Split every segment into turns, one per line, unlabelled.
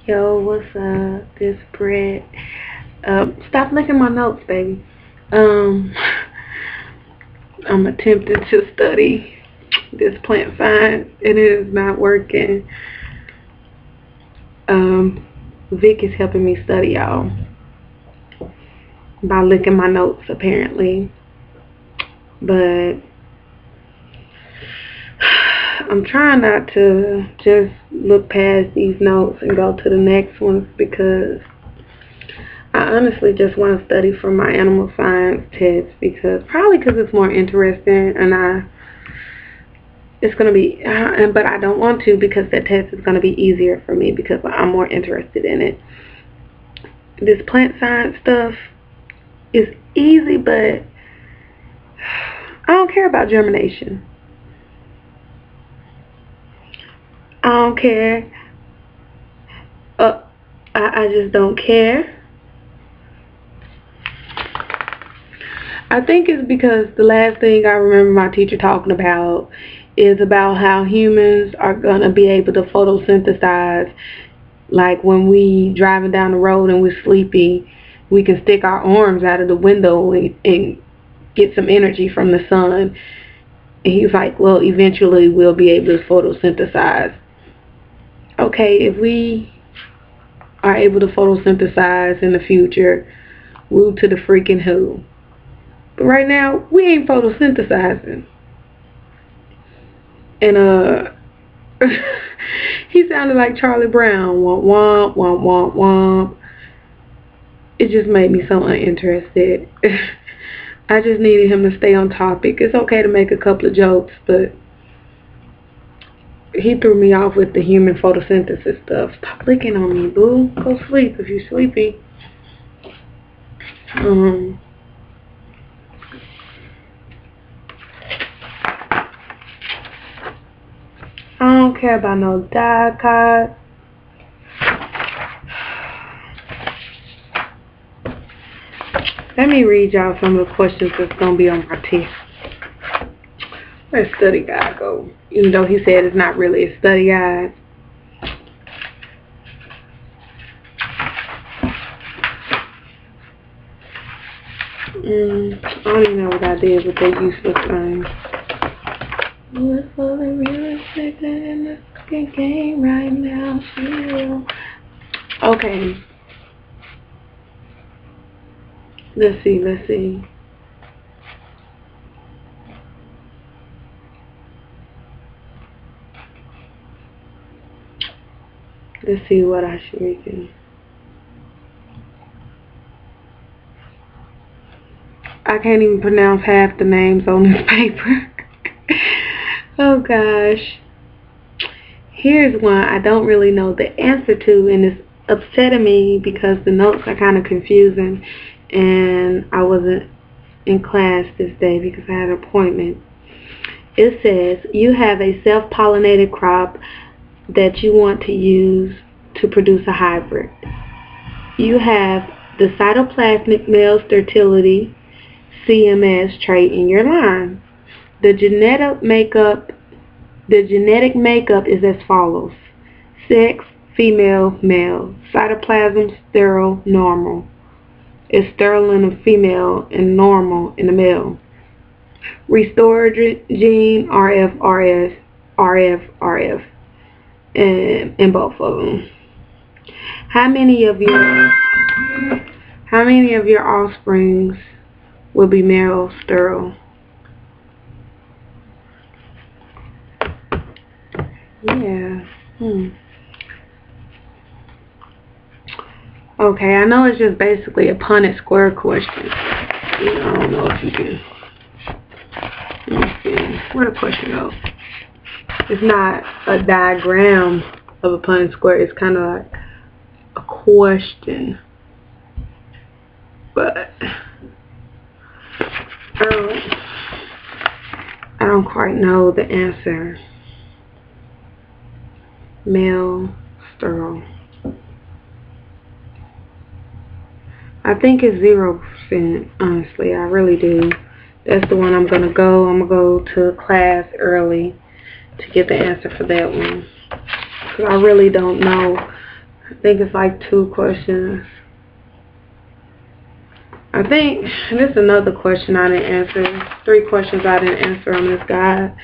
Yo, what's up? This Brett. Stop licking my notes, baby. Um, I'm attempting to study this plant science, and it is not working. Vic is helping me study, y'all, by licking my notes, apparently. But I'm trying not to just look past these notes and go to the next ones because I honestly just want to study for my animal science test probably because it's more interesting and it's going to be, but I don't want to because that test is going to be easier for me because I'm more interested in it. This plant science stuff is easy, but I don't care about germination. I don't care. I just don't care. I think it's because the last thing I remember my teacher talking about is about how humans are going to be able to photosynthesize. Like when we driving down the road and we're sleepy, we can stick our arms out of the window and get some energy from the sun. And he's like, well, eventually we'll be able to photosynthesize. Okay, if we are able to photosynthesize in the future, woo to the freaking who. But right now, we ain't photosynthesizing. And he sounded like Charlie Brown. Womp womp womp womp womp. It just made me so uninterested. I just needed him to stay on topic. It's okay to make a couple of jokes, but he threw me off with the human photosynthesis stuff. Stop licking on me, boo. Go sleep if you're sleepy. I don't care about no dicot. Let me read y'all some of the questions that's going to be on my test. Where's study guide go? Even though he said it's not really a study guide. I don't even know what I did with that useless thing. What's for the real estate in the fucking game right now? Okay. Let's see. Let's see what I should read. I can't even pronounce half the names on this paper. Oh gosh. Here's one I don't really know the answer to, and it's upsetting me because the notes are kind of confusing and I wasn't in class this day because I had an appointment. It says you have a self-pollinated crop that you want to use to produce a hybrid. You have the cytoplasmic male sterility CMS trait in your line. The genetic makeup is as follows: sex, female, male. Cytoplasm, sterile, normal. Is sterile in the female and normal in the male. Restored gene, RF, and in both of them. How many of your offsprings will be male sterile? Yeah. Okay, I know it's just basically a Punnett square question. I don't know if you can. Let me see. Where the question go? It's not a diagram of a Punnett square. It's kind of like a question. But I don't quite know the answer. Male sterile. I think it's 0%, honestly. I really do. That's the one I'm going to go. I'm going to go to class early to get the answer for that one. Because I really don't know I think it's like 2 questions. I think this is another question I didn't answer. 3 questions I didn't answer on this guide.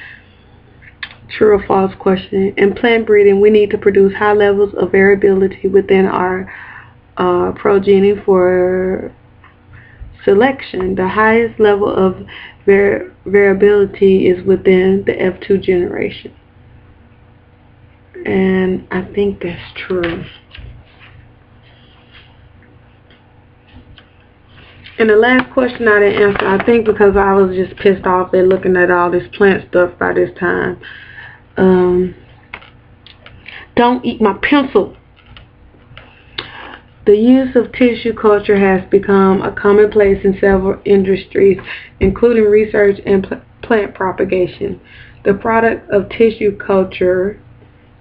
True or false question. In plant breeding, we need to produce high levels of variability within our progeny for selection. The highest level of variability is within the F2 generation. And I think that's true. And the last question I didn't answer, I think because I was just pissed off at looking at all this plant stuff by this time. Don't eat my pencil. The use of tissue culture has become a commonplace in several industries, including research and plant propagation. The product of tissue culture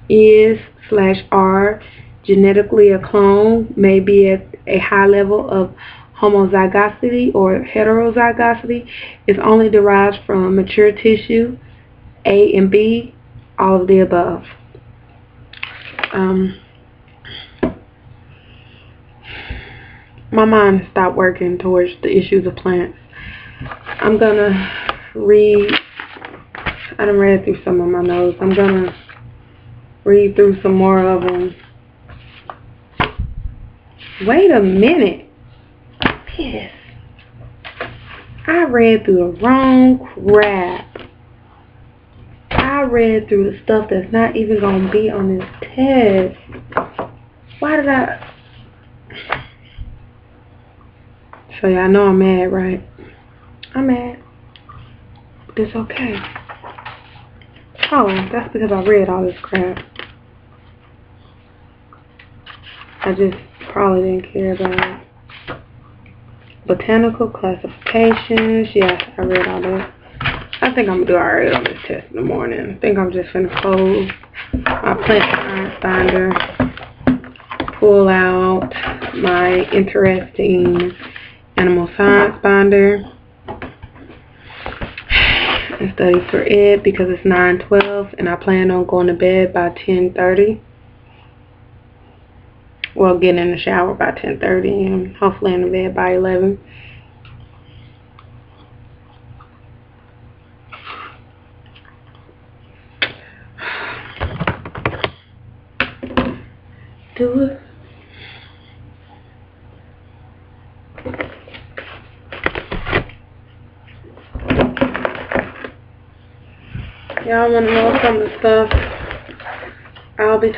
is/are genetically a clone, may be at a high level of homozygosity or heterozygosity, is only derived from mature tissue, A and B, all of the above. My mind stopped working towards the issues of plants. I'm gonna read, I done read through some of my notes. I'm gonna read through some more of them. Wait a minute. Yes. I read through the wrong crap. I read through the stuff that's not even gonna be on this test. Why did I? So y'all know I'm mad, right? I'm mad. But it's okay. Oh, that's because I read all this crap. I just probably didn't care about it. Botanical classifications. Yes, I read all that. I think I'm gonna do alright on this test in the morning. I think I'm just gonna close my plant science binder, pull out my interesting animal science binder, and study for it because it's 9:12 and I plan on going to bed by 10:30. Well, getting in the shower by 10:30 and hopefully in the bed by 11. Do it. Y'all want to know some of the stuff I'll be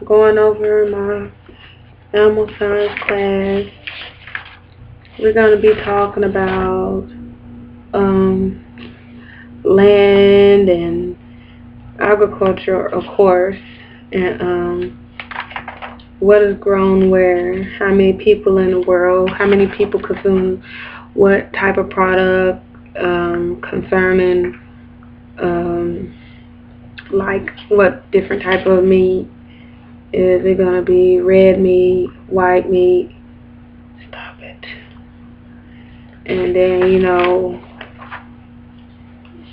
going over in my animal science class. We're going to be talking about land and agriculture, of course, and what is grown where, how many people in the world, how many people consume what type of product, concerning like what different type of meat. Is it going to be red meat, white meat? Stop it. And then, you know,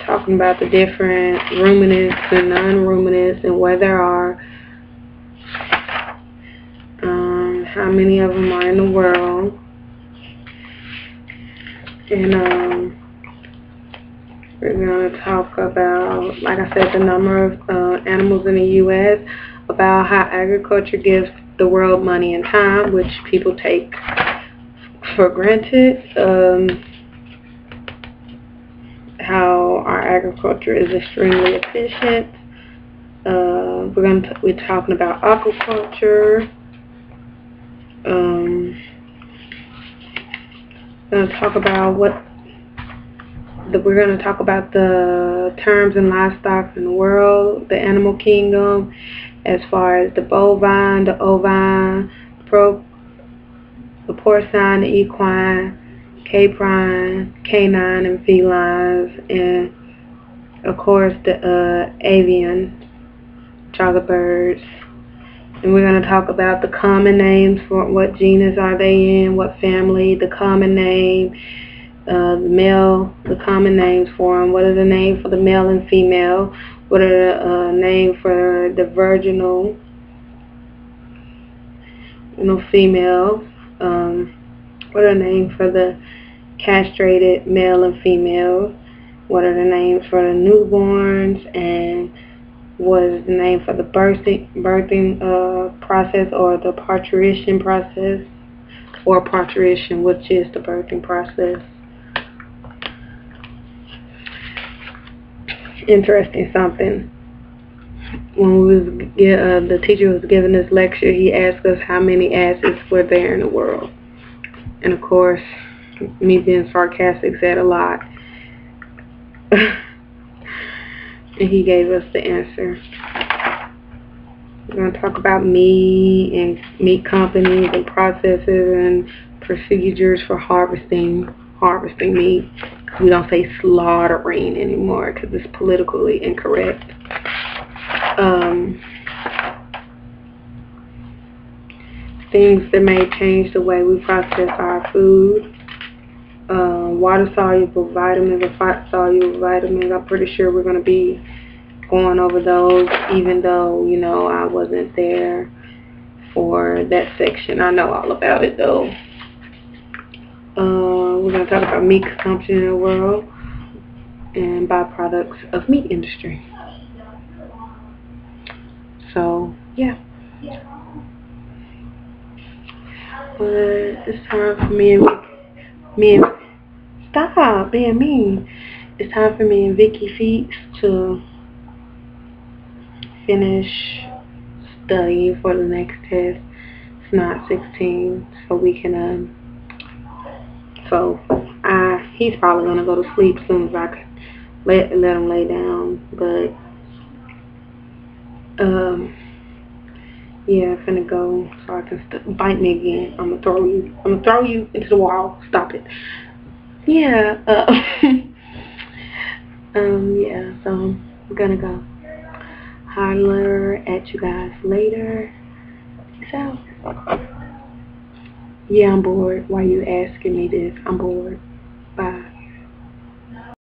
talking about the different ruminants and non-ruminants and where there are. How many of them are in the world. And we're going to talk about, like I said, the number of animals in the U.S., about how agriculture gives the world money and time, which people take for granted. How our agriculture is extremely efficient. We're talking about aquaculture. We're going to talk about the terms in livestock in the world, the animal kingdom, as far as the bovine, the ovine, the porcine, the equine, caprine, canine, and felines, and of course the avian, which are the birds. And we're going to talk about the common names for what genus are they in, what family, the common name, the male, the common names for them, what are the names for the male and female, what are the names for the virginal, females. What are the names for the castrated male and female? What are the names for the newborns? And what is the name for the birthing process, or the parturition process, or parturition, which is the birthing process? Interesting something. When we was the teacher was giving this lecture, he asked us how many acids were there in the world, and of course, me being sarcastic, said a lot. And he gave us the answer. We're going to talk about meat and meat companies and processes and procedures for harvesting meat. We don't say slaughtering anymore because it's politically incorrect. Things that may change the way we process our food. Water-soluble vitamins or fat-soluble vitamins. I'm pretty sure we're going to be going over those, even though, you know, I wasn't there for that section. I know all about it, though. We're going to talk about meat consumption in the world and byproducts of meat industry. So, yeah. But it's time for me and stop being mean. It's time for me and Vicky Feets to finish studying for the next test. It's not 16, so we can he's probably gonna go to sleep as soon as I can let him lay down. But yeah, I'm finna go so I can bite me again. I'm gonna throw you into the wall. Stop it. Yeah. Yeah. So I'm gonna go. Holler at you guys later. Peace out. Yeah, I'm bored. Why you asking me this? I'm bored. Bye.